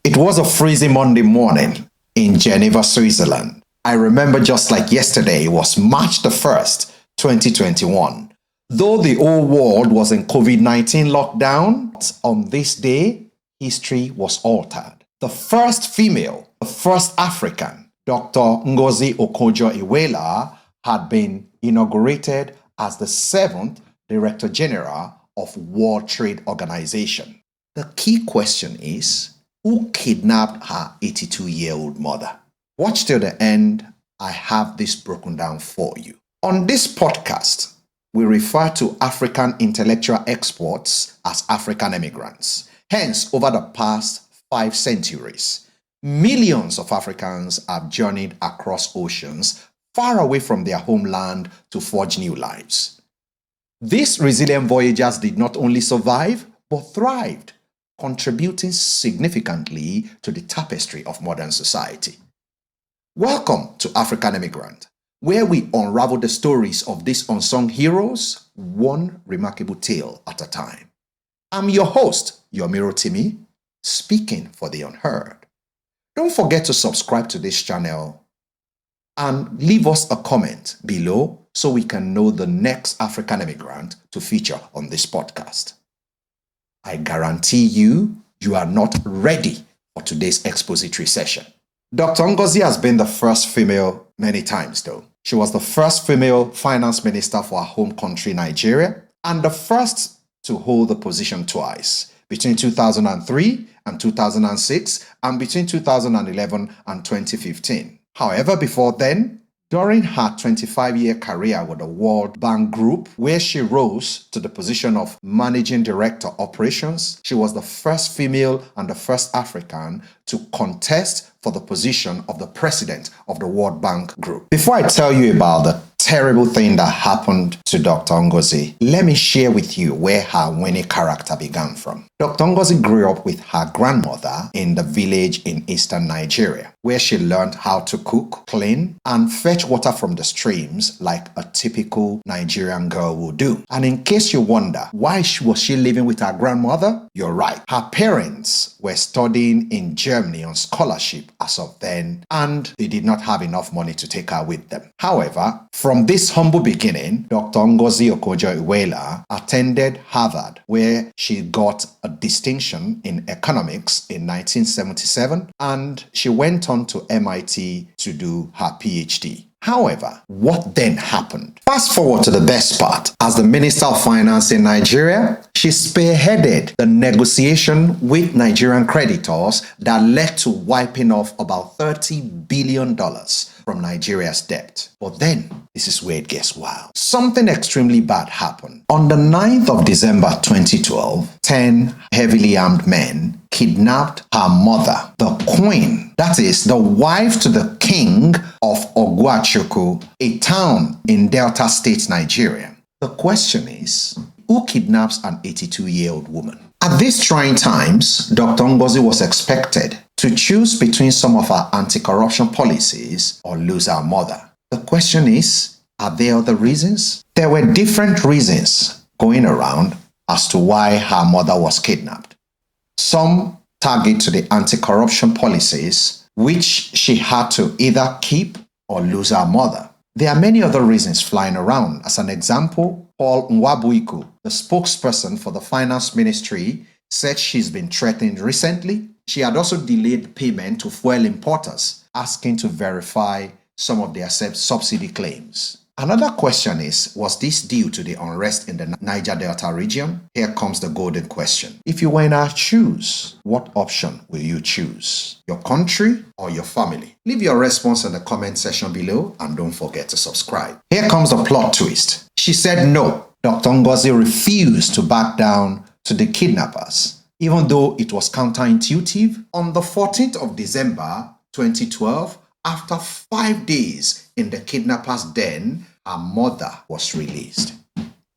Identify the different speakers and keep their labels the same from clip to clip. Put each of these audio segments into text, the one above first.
Speaker 1: It was a freezing Monday morning in Geneva, Switzerland. I remember just like yesterday, it was March the 1st, 2021. Though the whole world was in COVID-19 lockdown, on this day, history was altered. The first female, the first African, Dr. Ngozi Okonjo-Iweala, had been inaugurated as the 7th Director General of World Trade Organization. The key question is, who kidnapped her 82-year-old mother? Watch till the end. I have this broken down for you. On this podcast, we refer to African intellectual exports as African immigrants. Hence, over the past 5 centuries, millions of Africans have journeyed across oceans far away from their homeland to forge new lives. These resilient voyagers did not only survive, but thrived, contributing significantly to the tapestry of modern society. Welcome to African Immigrant, where we unravel the stories of these unsung heroes, one remarkable tale at a time. I'm your host, Yomiro Timi, speaking for the unheard. Don't forget to subscribe to this channel and leave us a comment below so we can know the next African immigrant to feature on this podcast. I guarantee you are not ready for today's expository session. Dr. Ngozi has been the first female many times though. She was the first female finance minister for her home country, Nigeria, and the first to hold the position twice, between 2003 and 2006, and between 2011 and 2015. However, before then, during her 25-year career with the World Bank Group, where she rose to the position of Managing Director Operations, she was the first female and the first African to contest for the position of the President of the World Bank Group. Before I tell you about the terrible thing that happened to Dr. Ngozi, let me share with you where her winning character began from. Dr. Ngozi grew up with her grandmother in the village in eastern Nigeria, where she learned how to cook, clean, and fetch water from the streams like a typical Nigerian girl would do. And in case you wonder, why was she living with her grandmother? You're right. Her parents were studying in Germany on scholarship as of then, and they did not have enough money to take her with them. However, from this humble beginning, Dr. Ngozi Okonjo-Iweala attended Harvard, where she got a distinction in economics in 1977, and she went on to MIT to do her PhD. However, what then happened? Fast forward to the best part. As the Minister of Finance in Nigeria, she spearheaded the negotiation with Nigerian creditors that led to wiping off about $30 billion from Nigeria's debt. But then, this is where it gets wild. Something extremely bad happened. On the 9th of December 2012, 10 heavily armed men kidnapped her mother, the queen, that is, the wife to the king of Ogwachukwu, a town in Delta State, Nigeria. The question is, who kidnaps an 82-year-old woman? At these trying times, Dr. Ngozi was expected to choose between some of her anti-corruption policies or lose her mother. The question is, are there other reasons? There were different reasons going around as to why her mother was kidnapped. Some target to the anti-corruption policies, which she had to either keep or lose her mother. There are many other reasons flying around. As an example, Paul Nwabuiku, the spokesperson for the finance ministry, said she's been threatened recently. She had also delayed payment to fuel importers, asking to verify some of their subsidy claims. Another question is, was this due to the unrest in the Niger Delta region? Here comes the golden question. If you were in our shoes, what option will you choose? Your country or your family? Leave your response in the comment section below and don't forget to subscribe. Here comes the plot twist. She said no. Dr. Ngozi refused to back down to the kidnappers, even though it was counterintuitive. On the 14th of December 2012, after 5 days in the kidnappers' den, her mother was released.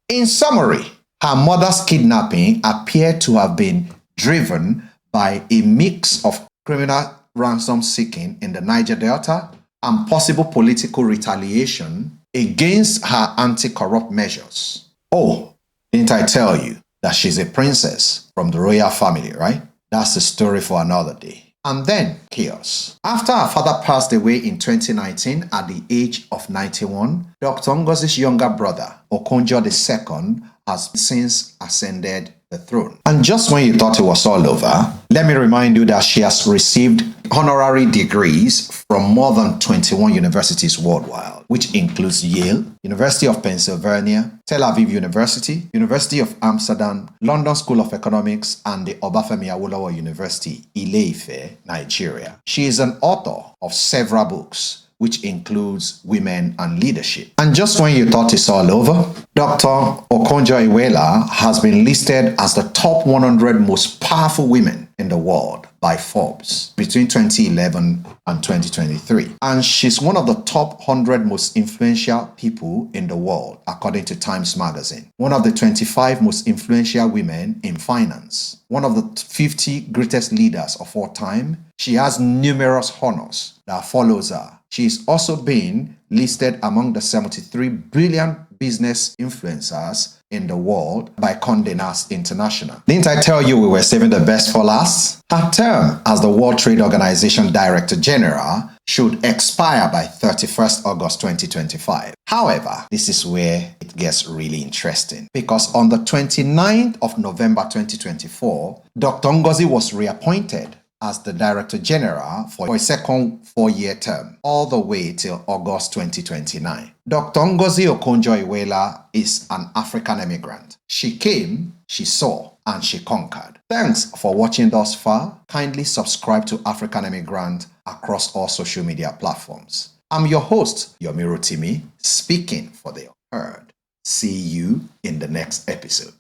Speaker 1: In summary, her mother's kidnapping appeared to have been driven by a mix of criminal ransom seeking in the Niger Delta and possible political retaliation against her anti-corrupt measures. Oh, didn't I tell you that she's a princess from the royal family, right? That's the story for another day. and then chaos. After her father passed away in 2019 at the age of 91, Dr. Ngozi's younger brother, Okonjo II, has since ascended the throne. And just when you thought it was all over, let me remind you that she has received honorary degrees from more than 21 universities worldwide, which includes Yale, University of Pennsylvania, Tel Aviv University, University of Amsterdam, London School of Economics, and the Obafemi Awolowo University, Ile-Ife, Nigeria. She is an author of several books, which includes Women and Leadership. And just when you thought it's all over, Dr. Okonjo-Iweala has been listed as the top 100 most powerful women in the world by Forbes between 2011 and 2023. And she's one of the top 100 most influential people in the world, according to Times Magazine. One of the 25 most influential women in finance. One of the 50 greatest leaders of all time. She has numerous honors that follows her. She is also being listed among the 73 brilliant business influencers in the world by Condé Nast International. Didn't I tell you we were saving the best for last? Her term as the World Trade Organization Director General should expire by 31st August 2025. However, this is where it gets really interesting, because on the 29th of November 2024, Dr. Ngozi was reappointed as the Director General for a second 4-year term, all the way till August 2029. Dr. Ngozi Okonjo-Iweala is an African immigrant. She came, she saw, and she conquered. Thanks for watching thus far. Kindly subscribe to African Immigrant across all social media platforms. I'm your host, Yomi Rotimi, speaking for the unheard. See you in the next episode.